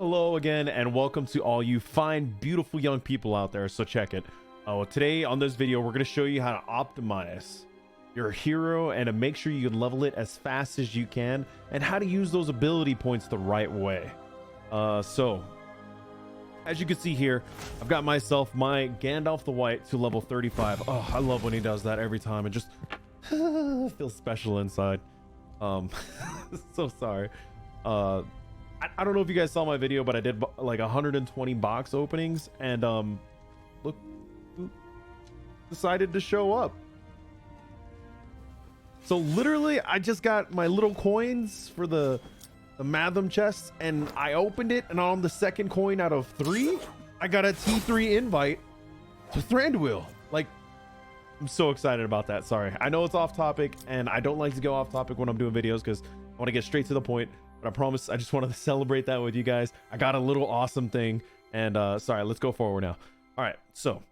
Hello again, and welcome to all you fine, beautiful young people out there. So check it. Today on this video, we're going to show you how to optimize your hero and to make sure you can level it as fast as you can, and how to use those ability points the right way. So as you can see here, I've got myself my Gandalf the White to level 35. Oh, I love when he does that every time. It just feels special inside. So sorry. I don't know if you guys saw my video, but I did like 120 box openings, and look who decided to show up. So literally I just got my little coins for the Matham chest, and I opened it, and on the second coin out of 3 I got a T3 invite to Thranduil. Like, I'm so excited about that. Sorry, I know it's off topic, and I don't like to go off topic when I'm doing videos because I want to get straight to the point. But I promise I just wanted to celebrate that with you guys. I got a little awesome thing, and sorry, let's go forward now. All right, so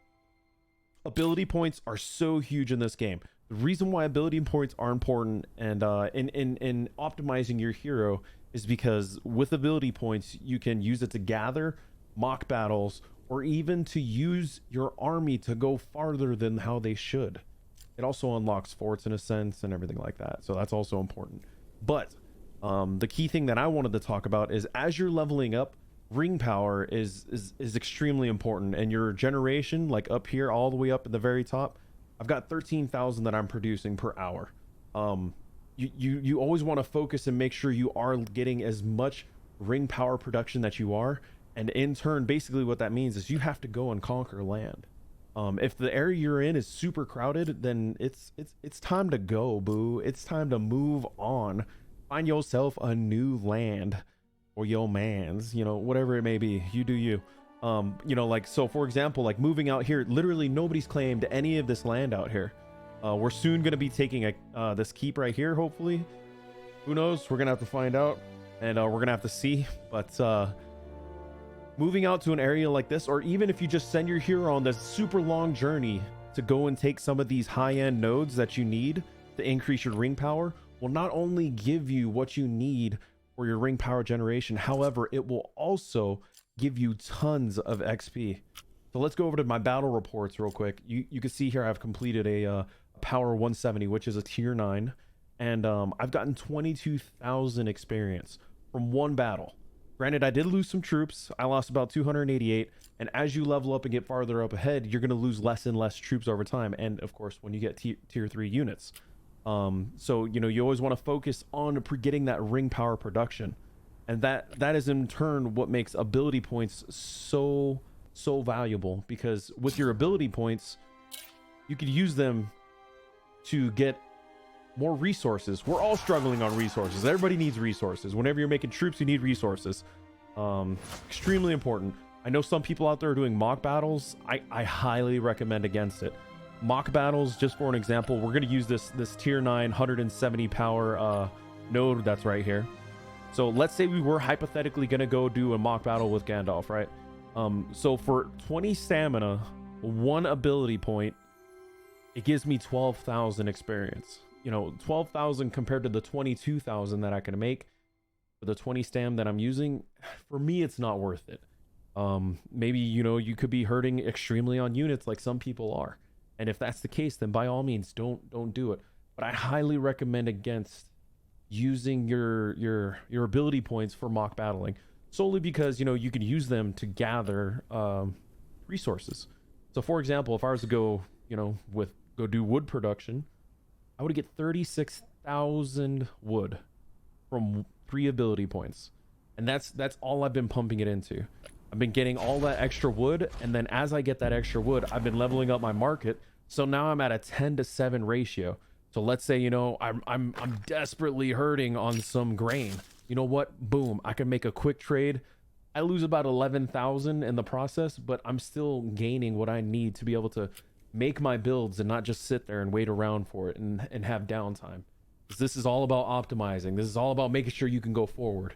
ability points are so huge in this game. The reason why ability points are important and in optimizing your hero is because with ability points you can use it to gather mock battles, or even to use your army to go farther than how they should. It also unlocks forts in a sense and everything like that, so that's also important. But the key thing that I wanted to talk about is, as you're leveling up, ring power is extremely important. And your generation, like up here all the way up at the very top, I've got 13,000 that I'm producing per hour. You always want to focus and make sure you are getting as much ring power production that you are, and in turn basically what that means is you have to go and conquer land. If the area you're in is super crowded, then it's time to go, boo. It's time to move on. Find yourself a new land, or your mans, you know, whatever it may be. You do you. You know, like, so for example, like moving out here, literally nobody's claimed any of this land out here. We're soon going to be taking this keep right here, hopefully. Who knows? We're gonna have to find out, and we're gonna have to see. But moving out to an area like this, or even if you just send your hero on this super long journey to go and take some of these high-end nodes that you need to increase your ring power, will not only give you what you need for your ring power generation, however, it will also give you tons of XP. So let's go over to my battle reports real quick. You can see here I've completed a power 170, which is a tier 9, and I've gotten 22,000 experience from one battle. Granted, I did lose some troops. I lost about 288, and as you level up and get farther up ahead, you're going to lose less and less troops over time, and of course when you get tier 3 units. So you know, you always want to focus on getting that ring power production, and that is in turn what makes ability points so valuable, because with your ability points you could use them to get more resources. We're all struggling on resources. Everybody needs resources. Whenever you're making troops, you need resources. Extremely important. I know some people out there are doing mock battles. I highly recommend against it. Mock battles, just for an example, we're going to use this tier 9 170 power node that's right here. So let's say we were hypothetically going to go do a mock battle with Gandalf, right? So for 20 stamina, 1 ability point, it gives me 12,000 experience. You know, 12,000 compared to the 22,000 that I can make for the 20 stam that I'm using. For me, it's not worth it. Maybe, you know, you could be hurting extremely on units like some people are. And if that's the case, then by all means, don't do it. But I highly recommend against using your ability points for mock battling, solely because, you know, you can use them to gather resources. So for example, if I was to go, you know, go do wood production, I would get 36,000 wood from 3 ability points, and that's all I've been pumping it into. I've been getting all that extra wood, and then as I get that extra wood, I've been leveling up my market. So now I'm at a 10-to-7 ratio. So let's say, you know, I'm desperately hurting on some grain. You know what? Boom, I can make a quick trade. I lose about 11,000 in the process, but I'm still gaining what I need to be able to make my builds and not just sit there and wait around for it and have downtime. Because this is all about optimizing. This is all about making sure you can go forward.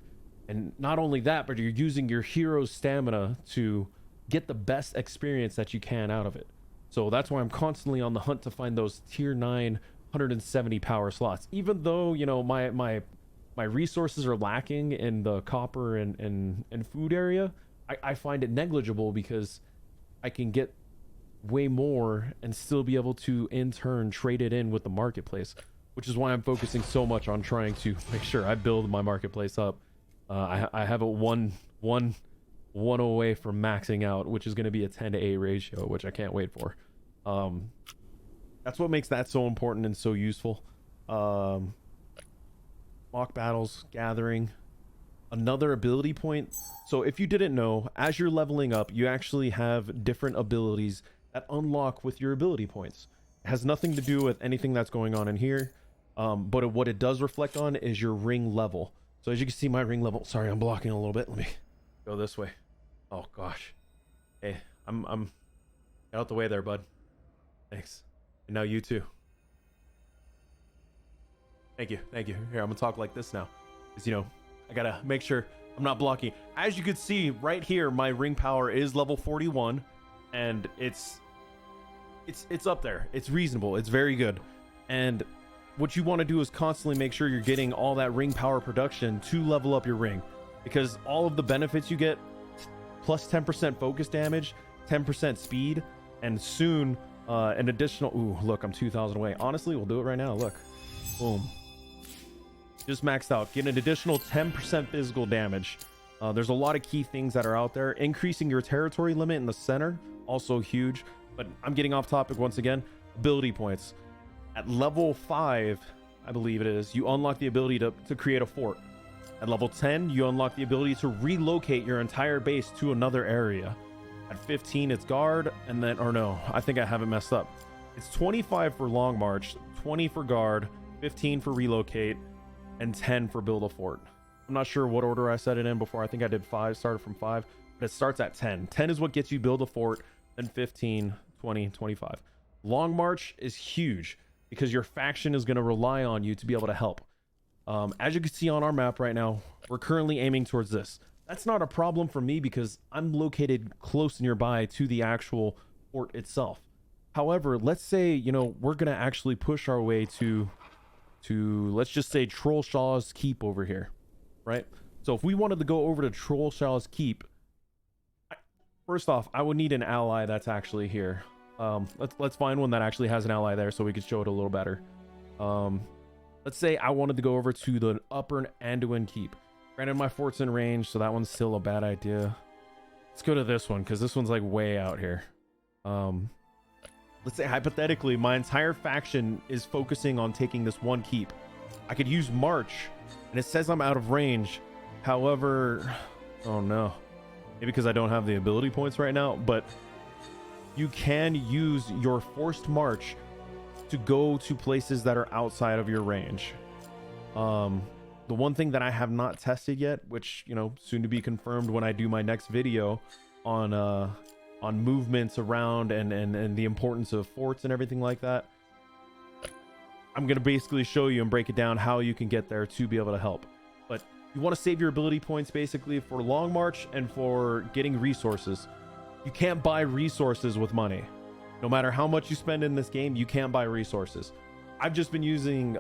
And not only that, but you're using your hero's stamina to get the best experience that you can out of it. So that's why I'm constantly on the hunt to find those tier 9 170 power slots. Even though, you know, my my resources are lacking in the copper and food area, I find it negligible because I can get way more and still be able to in turn trade it in with the marketplace, which is why I'm focusing so much on trying to make sure I build my marketplace up. I have it one away from maxing out, which is going to be a 10-to-8 ratio, which I can't wait for. That's what makes that so important and so useful. Mock battles, gathering, another ability point. So if you didn't know, as you're leveling up, you actually have different abilities that unlock with your ability points. It has nothing to do with anything that's going on in here, but what it does reflect on is your ring level. So as you can see, my ring level, sorry, I'm blocking a little bit, let me go this way. Oh gosh, hey, I'm get out the way there, bud. Thanks. And now you too. Thank you. Here, I'm gonna talk like this now, because, you know, I gotta make sure I'm not blocking. As you can see right here, my ring power is level 41, and it's up there. It's reasonable. It's very good. And what you want to do is constantly make sure you're getting all that ring power production to level up your ring, because all of the benefits you get, plus 10% focus damage, 10% speed, and soon an additional, ooh, look, I'm 2,000 away. Honestly, we'll do it right now. Look, boom, just maxed out. Get an additional 10% physical damage. There's a lot of key things that are out there. Increasing your territory limit in the center, also huge. But I'm getting off topic once again. Ability points. At level 5, I believe it is, you unlock the ability to create a fort. At level 10, you unlock the ability to relocate your entire base to another area. At 15, it's guard, and then, or no, I think I have it messed up. It's 25 for long march, 20 for guard, 15 for relocate, and 10 for build a fort. I'm not sure what order I set it in before. I think I did 5, started from 5, but it starts at 10. 10 is what gets you build a fort, then 15, 20, 25. Long march is huge because your faction is going to rely on you to be able to help. As you can see on our map right now, we're currently aiming towards this. That's not a problem for me because I'm located close nearby to the actual fort itself. However, let's say, you know, we're going to actually push our way to let's just say Trollshaw's Keep over here, right? So if we wanted to go over to Trollshaw's Keep, first off, I would need an ally that's actually here. Let's find one that actually has an ally there so we could show it a little better. Let's say I wanted to go over to the Upper Anduin Keep. Granted, my fort's in range, so that one's still a bad idea. Let's go to this one, because this one's like way out here. Let's say hypothetically, my entire faction is focusing on taking this one keep. I could use March, and it says I'm out of range. However, oh no. Maybe because I don't have the ability points right now, but you can use your forced march to go to places that are outside of your range. The one thing that I have not tested yet, which, you know, soon to be confirmed when I do my next video on movements around and the importance of forts and everything like that, I'm going to basically show you and break it down how you can get there to be able to help. But you want to save your ability points basically for long march and for getting resources. You can't buy resources with money. No matter how much you spend in this game, you can't buy resources. I've just been using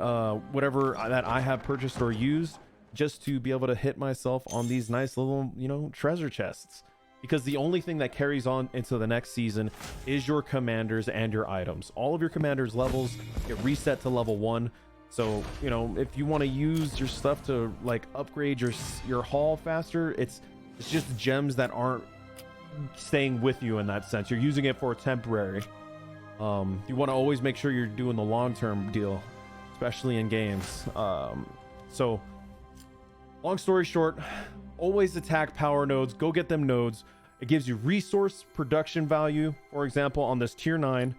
whatever that I have purchased or used just to be able to hit myself on these nice little, you know, treasure chests. Because the only thing that carries on into the next season is your commanders and your items. All of your commanders' levels get reset to level 1. So, you know, if you want to use your stuff to like upgrade your haul faster, it's just gems that aren't staying with you in that sense. You're using it for temporary. You want to always make sure you're doing the long-term deal, especially in games. So long story short, always attack power nodes. Go get them nodes. It gives you resource production value. For example, on this tier 9,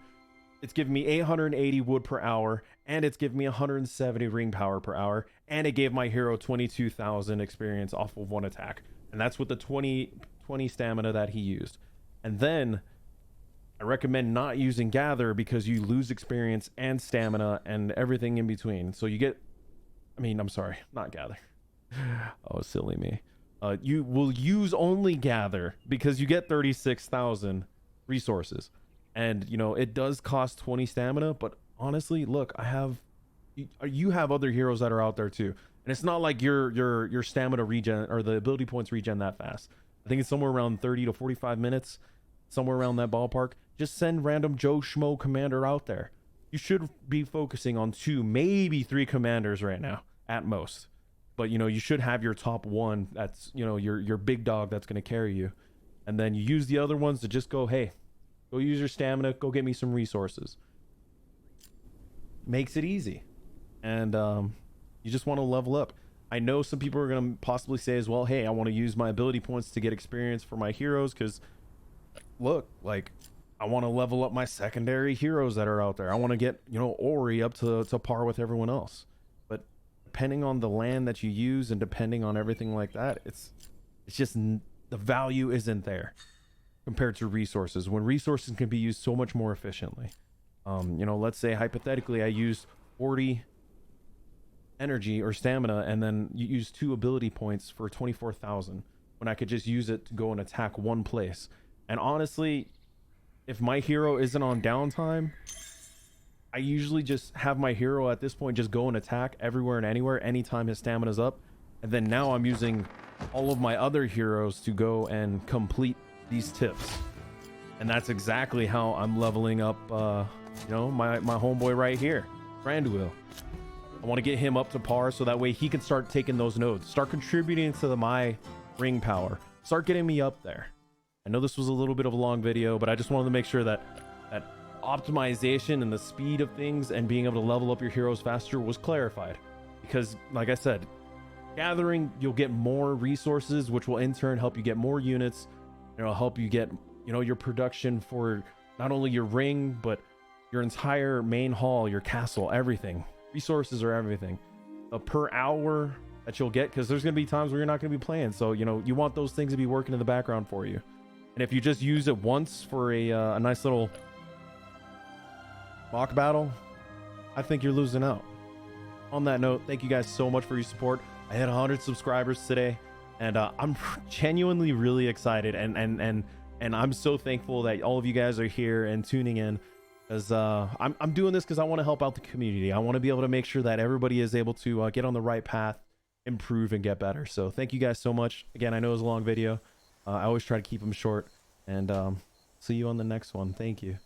it's giving me 880 wood per hour, and it's giving me 170 ring power per hour, and it gave my hero 22,000 experience off of one attack, and that's with the 20 stamina that he used. And then I recommend not using gather because you lose experience and stamina and everything in between. So you get, I'm sorry, not gather. Oh, silly me. You will use only gather because you get 36,000 resources. And, you know, it does cost 20 stamina, but honestly, look, you have other heroes that are out there too. And it's not like your stamina regen or the ability points regen that fast. I think it's somewhere around 30 to 45 minutes, somewhere around that ballpark. Just send random Joe Schmo commander out there. You should be focusing on 2, maybe 3 commanders right now at most. But you know, you should have your top one that's, you know, your big dog that's going to carry you. And then you use the other ones to just go, hey, go use your stamina, go get me some resources. Makes it easy. And you just want to level up. I know some people are going to possibly say as well, hey, I want to use my ability points to get experience for my heroes, because look, like, I want to level up my secondary heroes that are out there. I want to get, you know, Ori up to par with everyone else. But depending on the land that you use and depending on everything like that, it's just the value isn't there compared to resources, when resources can be used so much more efficiently. You know, let's say hypothetically I used 40 energy or stamina and then you use 2 ability points for 24,000 when I could just use it to go and attack one place. And honestly, if my hero isn't on downtime, I usually just have my hero at this point just go and attack everywhere and anywhere anytime his stamina's up. And then now I'm using all of my other heroes to go and complete these tips. And that's exactly how I'm leveling up, you know, my homeboy right here, Branduil. I want to get him up to par so that way he can start taking those nodes, start contributing to my ring power, start getting me up there. I know this was a little bit of a long video, but I just wanted to make sure that optimization and the speed of things and being able to level up your heroes faster was clarified. Because like I said, gathering, you'll get more resources, which will in turn help you get more units. It'll help you get, you know, your production for not only your ring, but your entire main hall, your castle, everything. Resources are everything. Per hour that you'll get, because there's going to be times where you're not going to be playing. So, you know, you want those things to be working in the background for you. And if you just use it once for a nice little mock battle, I think you're losing out. On that note, thank you guys so much for your support. I had 100 subscribers today, and I'm genuinely really excited, and I'm so thankful that all of you guys are here and tuning in, because I'm doing this because I want to help out the community. I want to be able to make sure that everybody is able to get on the right path, improve, and get better. So thank you guys so much. Again, I know it was a long video. I always try to keep them short, and see you on the next one. Thank you.